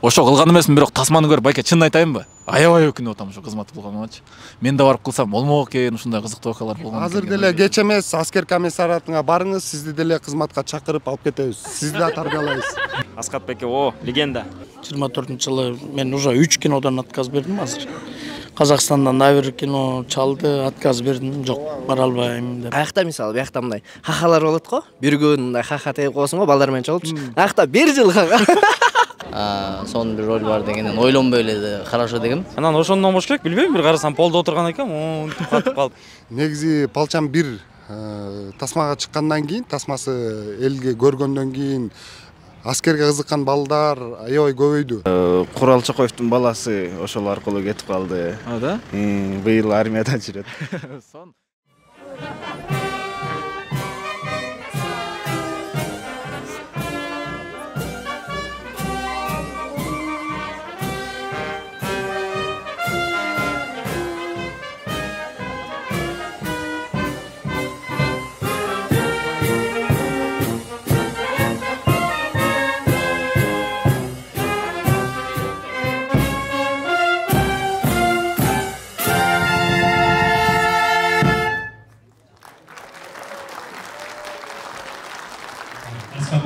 Ошо кылган эмесмин, бирок тасманы көрүп байке чынын айтайынбы? Аябай өкүнүп атам ошо кызмат болгонумачы. Мен да барып кылсам болмок экен, ушундай кызыктуу окуялар болгон. Азыр деле кеч эмес, аскер комиссариатына барыңыз, сизди деле кызматка чакырып алып кетебиз. Сизди да тарбиялайбыз. Аскат Беке, легенда. 24-жылы мен уже 3 кинодан отказ бердим азыр. Казакстандан да бир кино чалды, отказ бердим. Жок, бара албайм деп. Аякта мисалы, биякта мындай хахалар болот го. Бир күн мындай хаха тееп койсоң го, балдар менен чогулчу. Аякта 1 жыл хаха. Сонун бир роль бар дегенден ойлонбой эле хорошо дегем. Анан ошондон болуш керек, билбейм, бир карасам полдо отурган экен, монтип катып калды. Негизи Балчан бир тасмага чыккандан кийин, тасмасы элге көргөндөн кийин аскерге кызыккан балдар аябай көбөйдү. Курал Чокоевдун баласы ошол аркылуу кетип калды. Да? Быйыл армияда жүрөт.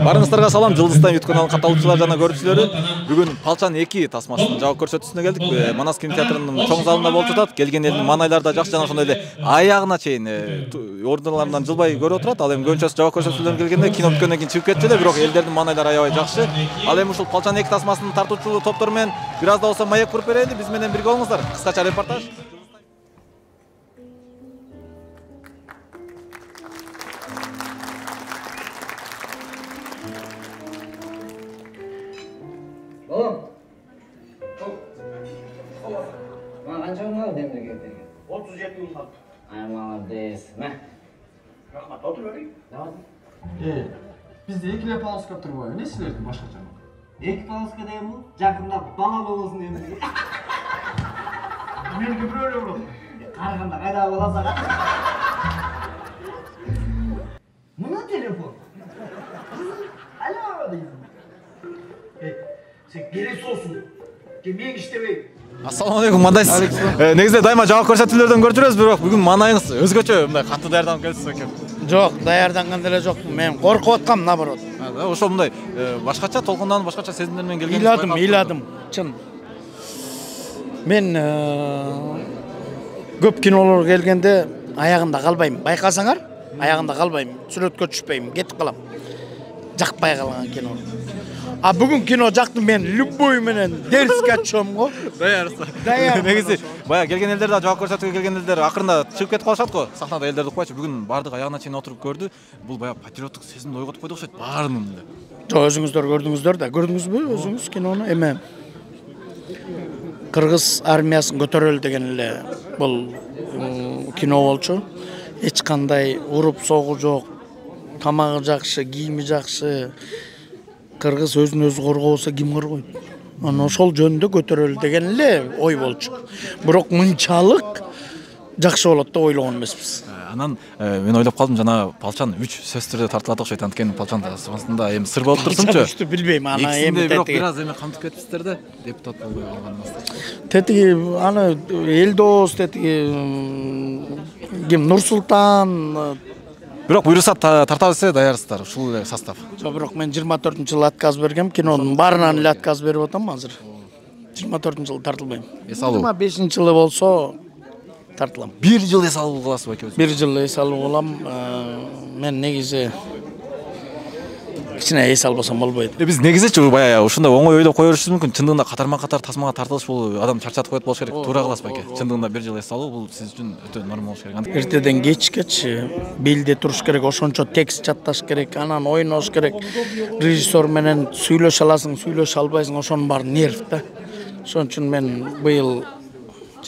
Барыңыздарга салам, Жылдыздан YouTube каналынын катталуучулары жана көрүүчүлөрү. Бүгүн Балчан 2 тасмасынын жабык көрсөтүүсүнө келдик. Манас кинотеатрынын чоң залында болуп жатат. Келген элдин маанайлары да жакшы, жана ошондой эле аягына чейин ордуналарынан жылбай көрүп отурат. Ал эми көбүнчөсү жабык көрсөтүүлөрүнө келгенде кино бүткөндөн кийин чыгып кетчү эле, бирок элдердин маанайлары аябай жакшы. Ал эми ушул Балчан 2 тасмасынын тартуучу топтору менен бир аз да болсо маек куруп берели. Биз менен бирге болуңуздар. Кыскача репортаж. Qancha mı demir geldi? 37 yıl kaldı. Молодец. Rahmat, oturuyorum. Bizde iki lepalıska turbayı. Ne silerdi başkaca mı? İlk palıska değil mi? Yakında balalı olsun diye. Men gibi öyle olur. Karganda kayda olasa. Bu ne telefon? Alo diyorsun. Sen gerisi olsun. Kemiğin işte bey. Assalamu alaikum, мандайсыз? Негизде дайыма жабык көрсөтүүлөрдөн көрүп жүрөбүз, бирок бүгүн маанайыңыз өзгөчө, мындай катуу даярданып келипсиз экен. Жок, даярданган деле жокмун. Мен коркуп аткам, наоборот. Ошо мындай башкача толкунданып, башкача сезимдер менен келген. Ыйладым, чын. Мен көп кинолор келгенде аягында калбайм. Байкасаңар, аягында калбайм. Сүрөткө түшпөйм, кетип калам. Жакпай калган кино. А бүгүн кино жактым, мен любой менен дерске чөм го. Даяр. Негизи бая келген элдер да жабык көрсөтүүгө келген элдер акырында чыгып кетип калышат го. Сахнада элдерди укпайчы. Бүгүн бардык аягына чейин отуруп көрдү. Бул бая патриоттук сезимди ойготуп койду окшойт баарынын эле. Жок, өзүңүздөр көрдүңүздөр да. Көрдүңүзбү өзүңүз кинону? Эме Кыргыз армиясын көтөрөлү деген эле бул кино болчу. Эч кандай уруп согуу жок. Тамагы жакшы, кийими жакшы. Кыргыз өзүн өзү коргобосо ким коргойт? Анан ошол жөнүндө көтөрөлү деген эле ой болчу. Бирок мынчалык жакшы болот деп ойлогон эмеспиз. Анан мен ойлоп калдым, жана Балчан 3 сөз түрдө тартылат окшойт, анткени Балчан тасмасында эми сыр болуп турсунчу. Билбейм, ана эми бирок бир аз эми камтып кетипсиздер да, депутат болбой калганыңызда. Тетиги аны Элдос, тетиги ким Нурсултан. Бирок буйруса тартабыз десе даярсыздар, ушул эле состав. Жок, бирок мен 24-жылы отказ бергем, кинонун баарынан эле отказ берип атам азыр. 24-жылы тартылбайм. 25-жылы болсо тартылам. 1 жыл эс алуу кыласыз байке? 1 жыл эс алуу кылам. Мен негизи кичине эс албасам болбойт. Биз негизичи бая ушундай оңой ойлоп кое беришибиз мүмкүн. Чындыгында катарма катар тасмага тартылыш бул адам чарчатып коет болуш керек. Туура кыласыз байке? Чындыгында 1 жыл эс алуу бул сиз үчүн өтө норма болуш керек. Эртеден кечкечи белде туруш керек, ошончо текст жатташ керек, анан ойнош керек. Режиссер менен сүйлөшө аласың, сүйлөшө албайсың, ошонун баары нерв да. Ошон үчүн мен быйыл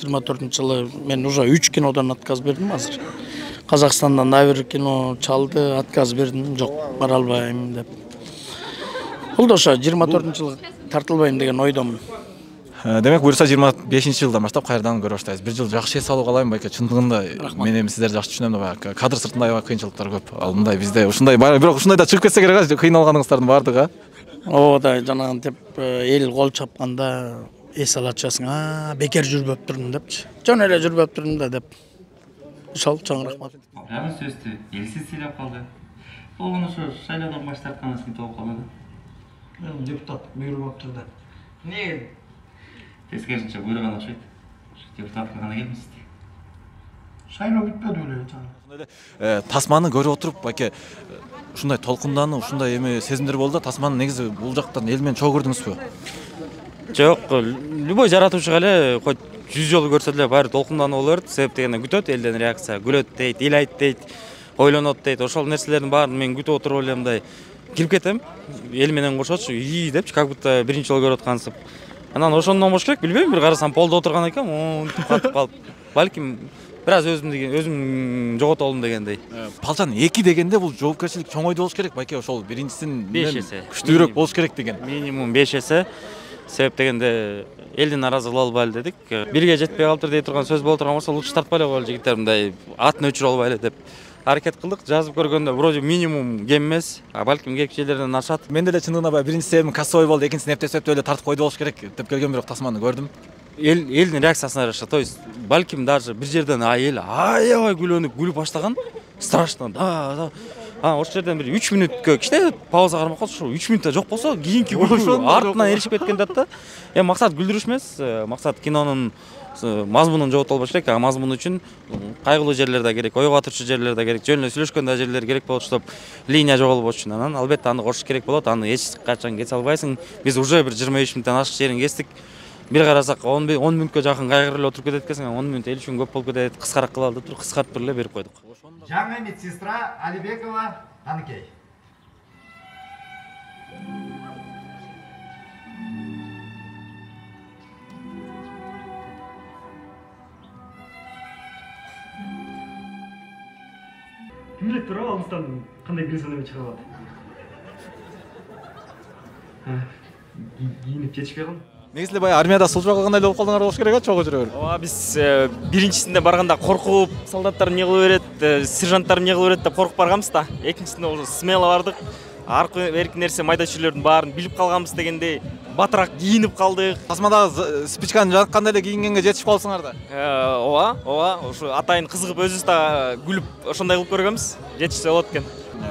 24-жылы мен уже 3 кинодан отказ бердим азыр. Казакстандан да бир кино чалды, отказ бердим. Жок, бара албайм деп. Бул да ошо 24-жылы тартылбайм деген ойдомун. Демек буюрса 25-жылдан баштап кайрадан көрө баштайбыз. 1 жыл жакшы эс алуу калайм байке. Чындыгында мен эми сиздерди жакшы түшүнөм да, кадр сыртында аябай кыйынчылыктар көп. Ал мындай бизде ушундай бирок ушундай да чыгып кетсе керек, кыйналганыңыздардын баардыгы. Оода жанагынтип эл кол чапканда эс алачасың, бекер жүрбөп турдум депчи. Жөн эле жүрбөп турдум да деп. Ошол чоң рахмат. Дагы сөздү элсиз сыйлап калды. Болгон ошо шайлоодан баш тарткандан кийин толуп калды. Депутат буйруп отурду. Эмне? Тескерисинче буйруган окшойт. Депутатка гана келмесиз. Шайлоо бүтпөдү эле жана. Тасманы көрүп отуруп, баке ушундай толкундануу, ушундай эме сезимдер болду. Тасманы негизи бул жактан эл менен чогуу көрдүңүзбү? Жок, любой жаратуучуга эле хоть 100 жолу көрсө деле баары толкундануу боло берет. Себеп дегенде күтөт элден реакция, күлөт дейт, ыйлайт дейт, ойлонот дейт. Ошол нерселердин баарын мен күтүп отуруп эле мындай кирип кетем. Эл менен кошочу, ии депчи, как будто биринчи жолу көрүп аткансып. Анан ошондон болуш керек, билбейм, бир карасам полдо отурган экен, монтип катып калып. Балким бир аз өзүм жоготолум дегендей. Палчан 2 дегенде бул жоопкерчилик чоң ойдо болуш керек, баке ошол биринчисин 5 эсе күчтүүрөөк болуш керек деген. Минимум 5 эсе. Себеп дегенде элдин наразы кыла албайлы дедик. Бирге жетпей калыптыр дей турган сөз боло турган болсо, лучше тартпай эле коелу жигиттер, мындай атын өчүрө албайлы деп аракет кылдык. Жазып көргөндө вроде минимум кем эмес, балким кээки жерлерден ашат. Мен деле чындыгында баягы биринчи себебим кассовый болду, экинчисин эптеп эле тартып койду болуш керек деп келген, бирок Тасманы көрдүм. Элдин реакциясына жараша, то есть балким даже бир жерден эл аябай күлүп баштаган, страшно. Ошол жерден бир 3 мүнөткө кичине пауза кармак болсо, 3 мүнөттө жок болсо, кийинки күлүү артынан эришип кеткен да. Максат күлдүрүш эмес, максат кинонун мазмунун жогото болбош керек. Мазмун үчүн кайгылуу жерлер да керек, ойго батырчу жерлер да керек, жөн эле сүйлөшкөн да жерлер керек болот, чтоб линия жоголбош үчүн. Анан албетте аны кошуш керек болот. Аны эч качан кесе албайсың. Биз уже бир 25 мүнөттөн ашык жерин кестик. Бир карасак 10 мүнөткө жакын кайгырып эле отуруп кетет экенсиң, 10 мүнөт эл үчүн көп болуп кетет. Кыскараак кылалы деп туруп кыскартып эле берип койдук. Жаңа медсестра Алибекова Аныкей. Ким билет тура алыстан кандай гризонымен чыга алат? Кийинип жетишпей калды. Негизи баягы армияда сылжоо кылгандай болуп калдыңар болуш керек, чогуу жүрө берип. Ооба, биз биринчисинде барганда коркуп, солдаттар эмне кылып берет, сержанттар эмне кылып берет деп коркуп барганбыз да. Экинчисинде уже смело бардык. Аркы берки нерсе майда чүйлөрдүн баарын билип калганбыз дегендей батыраак кийинип калдык. Тасмадагы спичканы жаккандай эле кийингенге жетишип калсыңар да. Ооба, ошо атайын кызыгып өзүбүз да күлүп ошондой кылып көргөнбүз. Жетишсе болот экен.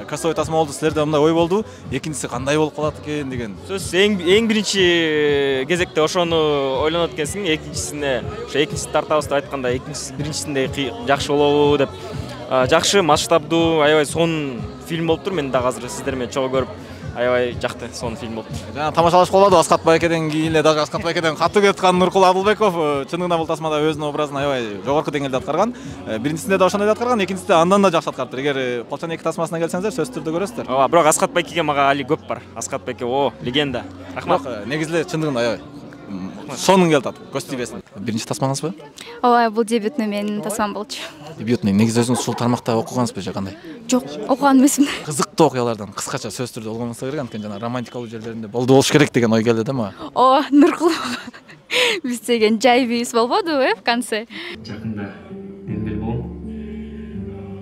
Кассовый тасма болду, силерде мындай ой болду, экинчиси кандай болуп калат экен деген. Сөз эң биринчи кезекте ошону ойлонот экенсиң, экинчисине ошо экинчисин тартабыз деп айтканда, экинчиси биринчисиндей жакшы болобу деп. Жакшы, масштабдуу, аябай сонун фильм болуптур. Мен да азыр сиздер менен чогуу көрүп, аябай жакты, сонун фильм болуптур. Жана тамашалаш болду, Аскат Байкеден кийин эле дагы Аскат Байкеден катуу кеткан Нуркул Абылбеков чындыгында бул тасмада өзүнүн образын аябай жогорку деңгээлде аткарган. Биринчисинде да ошондой аткарган, экинчисинде андан да жакшы аткарыптыр. Эгер Палчан 2 тасмасына келсеңиздер, сөзсүз түрдө көрөсүздөр. Ооба, бирок Аскат Байкеге мага али көп бар. Аскат Байке, легенда. Рахмат. Негизи эле чындыгында аябай сонун келип атат, көз тийбесин. Биринчи тасмаңызбы? Ооба, бул дебютный менин тасмам болчу. Дебютный, негизи өзүңүз ушул тармакта окугансызбы же кандай? Жок, окуган эмесмин. Кызыктуу окуялардан кыскача сөз түрдө болгон болсо керек, анткени жана романтикалуу жерлеринде болду болуш керек деген ой келди да мага. Нуркул. Биз деген жай бийбиз болбоду в конце. Жакында эмдел болом.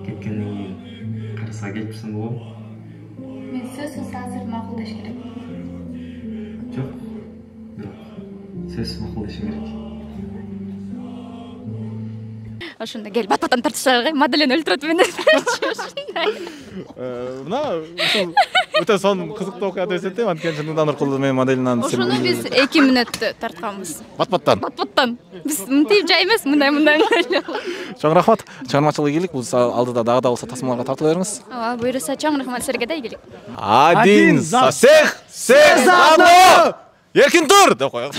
Кеткенден кийин караса келипсиң болом. Мен сөзсүз азыр макулдаш керек. Жок. Сөз макулдаш керек. Ошондо кел бат-баттан тартышалы, Маделен өлтүрөт мени. Мына ушул өтө сонун кызыктуу окуя деп эсептейм, анткени чындыгында Нуркул менен Маделенан ошону биз 2 мүнөттө тартканбыз. Бат-баттан. Бат-баттан. Биз мынтип жай эмес, мындай. Чоң рахмат. Чыгармачылык ийгилик. Бул алдыда дагы да болсо тасмаларга тартыла бериңиз. Ооба, буйруса чоң рахмат силерге да ийгилик. Один за всех, всех за одного. Эркин тур деп коёк.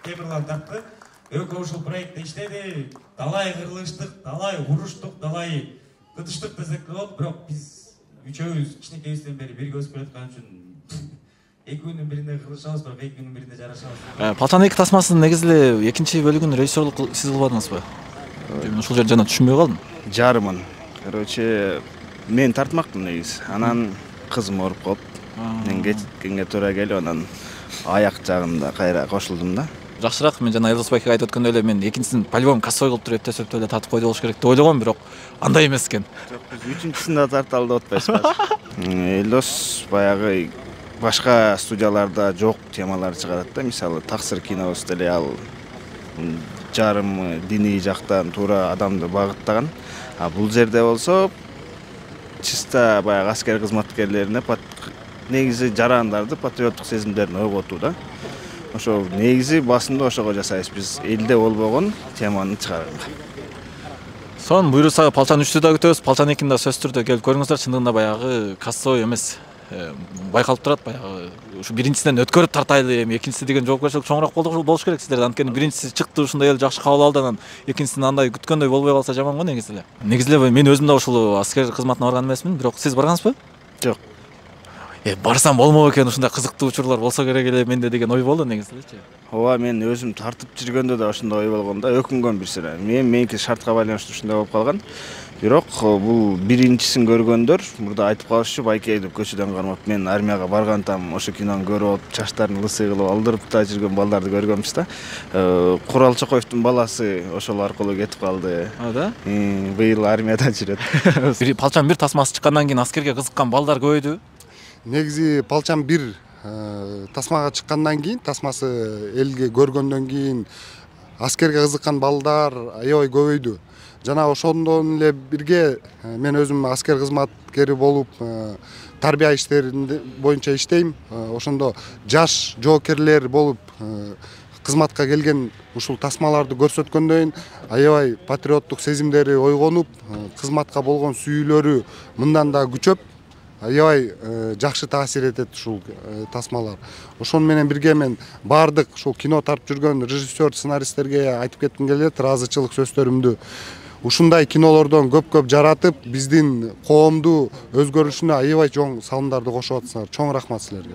Темирлан тартты. Экөө ушул проектте иштеди. Талай кырылыштык, талай уруштук, талай кытыштык десек болот. Бирок биз үчөөбүз кичинекейибизден бери бирге өсүп келаткан үчүн экөөнүн биринде кырылышабыз, бирок экөөнүн биринде жарашабыз. Палчан 2 тасмасынын негизи эле экинчи бөлүгүн режиссерлук сиз кылбадыңызбы? Мен ушул жерде жана түшүнбөй калдым. Жарымын. Короче, мен тартмактым негизи. Анан кызым ооруп калып, мен кеткенге туура келип, анан аяк жагында кайра кошулдум да. жакшыраак. Мен жана Элдос байке айтып өткөндөй эле мен экинчисин по-любому кассой кылып туруп эптеп эле тартып койду болуш керек деп ойлогом, бирок андай эмес экен. Жок, биз үчүнчүсүн да тарталы деп атпайсызбы? Элдос баягы башка студияларда жок темалар чыгарат да. Мисалы, Таксыр кинобуз деле ал жарым диний жактан туура адамды багыттаган. А бул жерде болсо чисто баягы аскер кызматкерлерине негизи жарандарды патриоттук сезимдерин ойготуу да. Ошо негизи басымды ошого жасайбыз. Биз элде болбогон теманы чыгарганга. Сон буйрса Палчан 3-тү да күтөбүз. Палчан 2-ни да сөз түрдө келип көрүңүздөр. Чындыгында баягы кассой эмес. Байкалып турат баягы. Ушу биринчисинен өткөрүп тартайлы, эми экинчиси деген жоопкерчилик чоңураак болуш керек сиздерде. Анткени биринчиси чыкты, ушундай эле жакшы кабыл алды, анан экинчисин андай күткөндөй болбой калса жаман го негизи эле. Негизи эле мен өзүм да ушул аскер кызматына барган эмесмин, бирок сиз баргансызбы? Жок. Барсам болмок экен, ушундай кызыктуу учурлар болсо керек эле менде деген ой болду негизи элечи. Ооба, мен өзүм тартып жүргөндө да ошондой ой болгон да, өкүнгөн бир сыра. Меники шартка байланыштуу ушундай болуп калган. Бирок бул биринчисин көргөндөр мурда айтып калышчу, байке деп көчөдөн кармап мен армияга баргантам, ошо кинону көрүп алып, чачтарын лысый кылып алдырып да жүргөн балдарды көргөнбүз да. Курал Чокоевдун баласы ошол аркылуу кетип калды. Да? Быйыл армияда жүрөт. Палчан 1 тасмасы чыккандан кийин аскерге кызыккан балдар көбөйдү. Негизи Палчан 1 тасмага чыккандан кийин, тасмасы элге көргөндөн кийин аскерге кызыккан балдар аябай көбөйдү. Жана ошондон эле бирге мен өзүм аскер кызматкери болуп, тарбия иштеринде боюнча иштейм. Ошондо жаш жоокерлер болуп кызматка келген ушул тасмаларды көрсөткөндөн аябай патриоттук сезимдери ойгонуп, кызматка болгон сүйүүлөрү мындан да күчөп, аябай жакшы таасир этет ушул тасмалар. Ошон менен бирге мен бардык ушул кино тартып жүргөн режиссер, сценаристтерге айтып кетким келет, ыраазычылык сөздөрүмдү. Ушундай кинолордон көп жаратып, биздин коомду өзгөрүшүнө аябай чоң салымдарды кошуп атсыңар. Чоң рахмат силерге.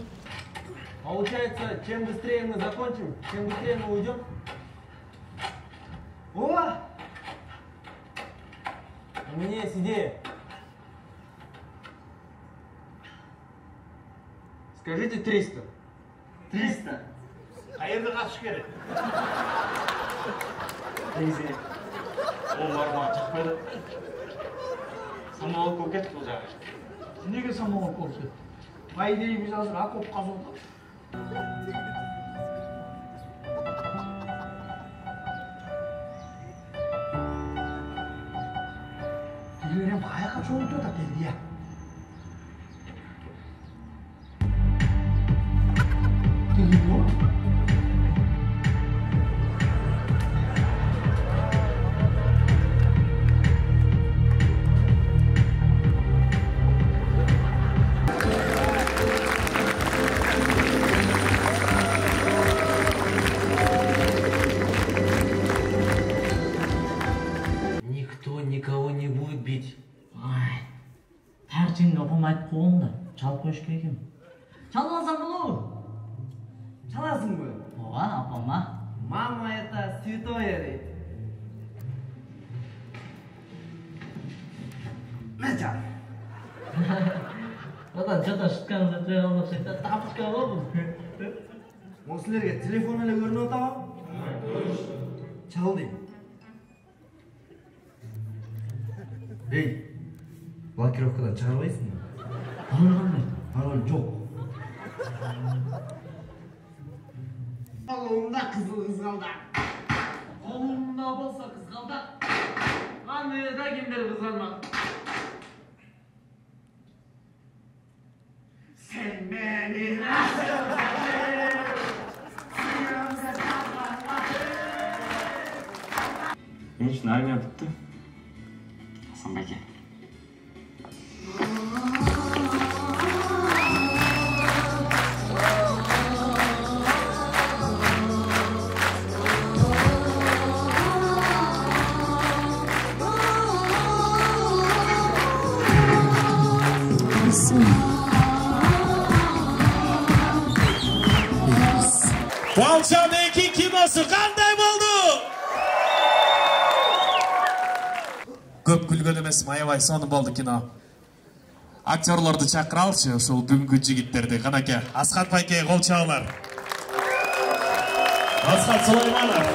Получается, чем быстрее мы закончим, тем быстрее мы уйдем. О! У меня есть идея. Скажите 300. 300? А я катыш керек. Негизи. Ол барма чыкпайды. Самолет болуп кетти бул жагы. Неге самолет болуп кетти? По идее биз азыр окоп казып атабыз. Тилерем каяка чоңуйтуп атат элди я. Никто никого не будет бить. Ай, тартин апам айтып койгон да, чалып коюш керек эми. Чалып алсаң болобу? Чаласыңбы? Ооба, апама. Мама это святое дейт. Мен чал. Одан чата шытканыңызда жай калмак шекта тапышка болбу. Могу силерге телефон эле көрүнүп атабы? Чал дейм. Эй, блокировкадан чыгарбайсыңбы? Пароль кандай? Пароль жок. Колумда кызыл кызгалдак. Колумда болсо кызгалдак. Аны да кимдер кызгалмак? Sen beni Men үшін армия бітті. Hasan Beke. Палчан 2 kinosu qanday bo'ldi? Көп күлгөн эмес, аябай сонун болду кино. Актерлорду чакыралчы, ошол бүгүнкү жигиттерди. Канаке, Асхат байке кол чабыңдар. Асхат Сулайманов.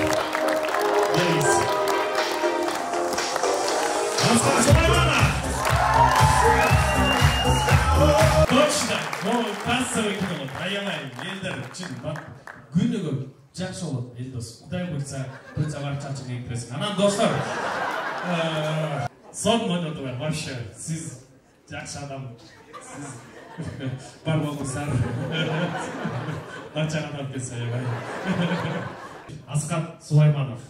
Асхат Сулайманов. Точно. Ну, кассовый кино. Аялай, елдер, чин, бак. Күнігі жақсы олып, елдос. Құдай бұйса, бір сағар чачын еңкіресін. Анан, достар, сон ойнады бар, вообще, сіз жақсы адам, сіз бар болыңыздар. Барчаға да келсе, Асхат Сулайманов,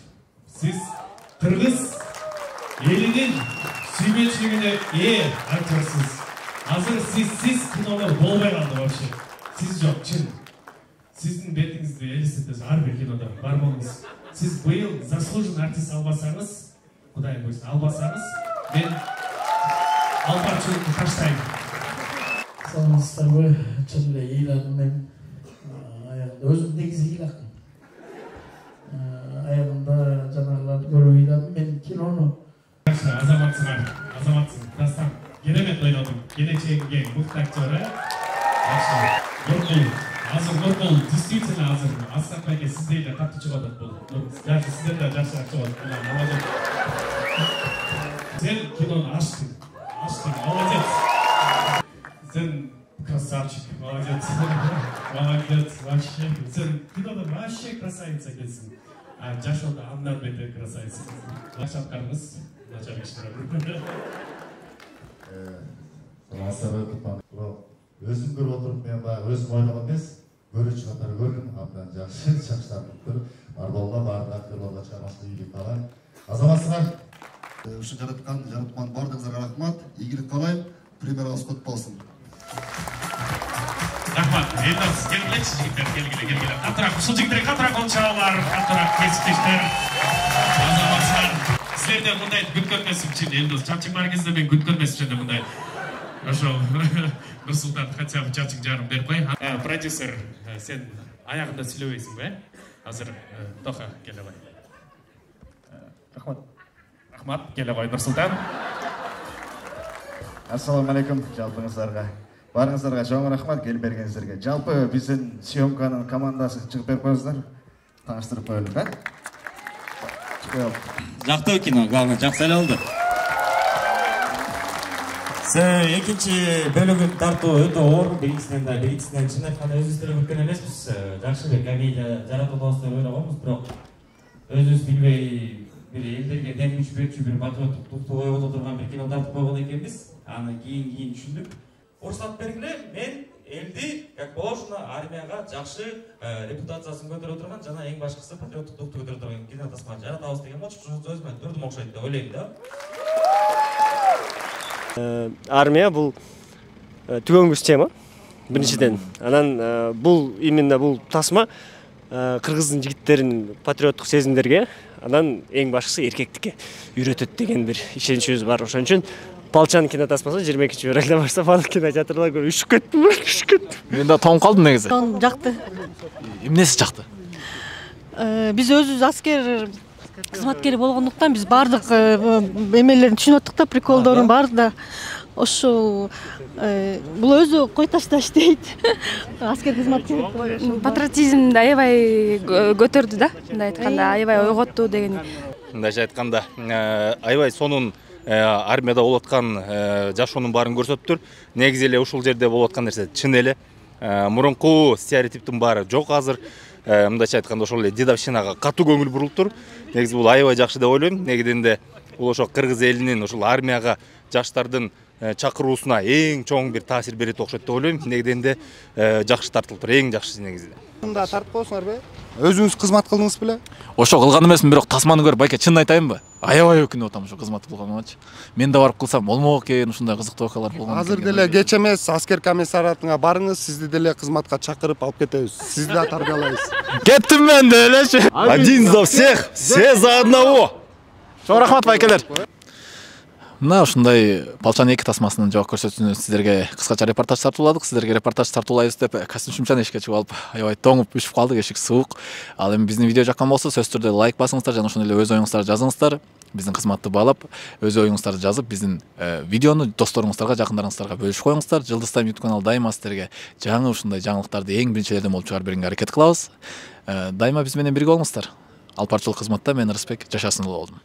сіз қырғыз елінің сүйменшілігіне актерсіз. Азыр сіз кинода болмай қалды вообще. Сіз жоқ, чин. Сіздің бетіңізді елестетесіз, әрбір кинода бар болыңыз. Сіз биыл заслуженный артист албасаңыз, Құдай бұйырса, албасаңыз, мен албаршылықты таштаймын. Саламатсыздар ғой, шынында eyладым мен. Аяғында өзім негізі eylaqым. Аяғында жаңағыларды көріп eyладым, мен киноны. Азаматсың, дастан, керемет ойнадым. Келешегіңе мықты актері. Нұргүл, азыр Нұргүл, действительно азыр. Асхат байке сіздей де қатты шығады бұл. Даже сіздер де жақсы шығады. Молодец. Сен киноны аштың, молодец. Сен красавчик, молодец. Молодец, вообще. Сен кинода вообще красавица келсің. Жашода андан бетер красавица. Лашаткарыңыз, начальник. Өзім көріп отырып, мен бағы өзім ойнаған емес, көрі шығатары көрдім, абдан жақсы шақшыларын көріп, Ардолға барды актерларға шығармашылық игілік қалайым. Азаматсыздар, үшін жаратқан бардыңызға рахмат, игілік қалайым, премьера құтты болсын. Рахмат, Елдос, келгілейші жігіттер, келгіле. Қаттырақ, ұшыл жігіттер, қаттырақ оншалар, қаттырақ кесіктештер. Азаматсыздар, сіздерде мұндай күн көрмесім үшін, Елдос, чапчың бар кезде мен күн көрмесім үшін мұндай. Ошол Нұрсұлтан хотя бы чачың жарым беріп қой. Продюсер, сен аяғында сөйлебейсің бе? Азыр Тоха келе ғой. Рахмат, келе ғой Нұрсұлтан. Ассалаумағалейкум жалпыңыздарға. Барыңыздарға жоң рахмат келіп бергеніңіздерге. Жалпы біздің съемканың командасы шығып беріп қойыңыздар. Таныстырып қойылып, Жақтау кино, главное, жақсы әлі Екінші бөлігін тарту өте ор, біріншісінен шын айтқанда өзіміздері өткен емеспіз. Жақсы бір комедия жарату дауыстар ойлағанбыз, бірақ өзіміз білмей бір елдерге дәм күш беруші бір патриоттық тұқты ойып отырған бір кино тартып қойған екенбіз. Аны кейін түсіндік. Форсат бергіле, мен елді, как положено, армияға жақсы репутациясын көтеріп отырған, жаңа ең башқысы патриоттық тұқты көтеріп отырған кино тасман жарат дауыс деген мочық өзімен түрдім оқшайды да ойлаймын да. Армия бұл түгөнгүс тема біріншіден. Анан бұл именно бұл тасма қырғыздың жігіттерін патриоттық сезімдерге, анан ең башқысы еркектікке үйретеді деген бір ишенішіміз бар. Ошон үчүн Палчан кинотасмасы 22 февралда баштап барлық кинотеатрлар көрүп үшүп кеттим. Мен да тоң қалдым негізі. Жақты. Эмнеси жақты? Біз өзүбүз аскер кызматкери болгондуктан биз бардык эмелерин түшүнүп аттык да, приколдорун барды да. Ошо бул өзү кой ташта иштейт. Аскер кызматкери. Патриотизмди аябай көтөрдү да. Мындай айтканда аябай ойготту деген. Мындайча айтканда аябай сонун армияда болуп аткан жашоонун баарын көрсөтүптүр. Негизи эле ушул жерде болуп аткан нерсе чын эле. Мурунку стереотиптин баары жок азыр. Мындайча айтканда ошол эле дедовщинага катуу көңүл бурулуптур. Негизи бул аябай жакшы деп ойлойм. Негизинде бул ошо кыргыз элинин ошол армияга жаштардын чакыруусуна эң чоң бир таасир берет окшойт деп ойлойм. Негизинде жакшы тартылыптыр, эң жакшысы негизинде. Мында тартып коесуңарбы? Өзүңүз кызмат кылдыңыз беле? Ошо кылган эмесмин, бирок тасманы көрүп байке чынын айтайынбы? Аябай өкүнүп атам ошо кызмат кылганымачы. Мен да барып кылсам болмок экен, ушундай кызыктуу окуялар болгон. Азыр деле кеч эмес, аскер комиссариатына барыңыз, сизди деле кызматка чакырып алып кетебиз. Сизди да тарбиялайбыз. Кеттим мен делечи. Один за всех, все за одного. Чоң рахмат байкелер. Мына ушундай Палчан 2 тасмасынын жабык көрсөтүүнү сиздерге кыскача репортаж тартууладык. Сиздерге репортаж тартуулайбыз деп костюмчан эшикке чыгып алып, аябай тоңуп үшүп калдык, эшик суук. Ал эми биздин видео жаккан болсо, сөзсүз түрдө лайк басыңыздар жана ошондой эле өз оюңуздарды жазыңыздар. Биздин кызматты баалап, өз оюңуздарды жазып, биздин видеону досторуңуздарга, жакындарыңыздарга бөлүшүп коюңуздар. Жылдыз Тайм YouTube каналы дайыма сиздерге жаңы ушундай жаңылыктарды эң биринчилерден болуп чыгарып бергенге аракет кылабыз. Дайыма биз менен бирге болуңуздар. Алып барчылык кызматта мен Рысбек Жашасын болдум.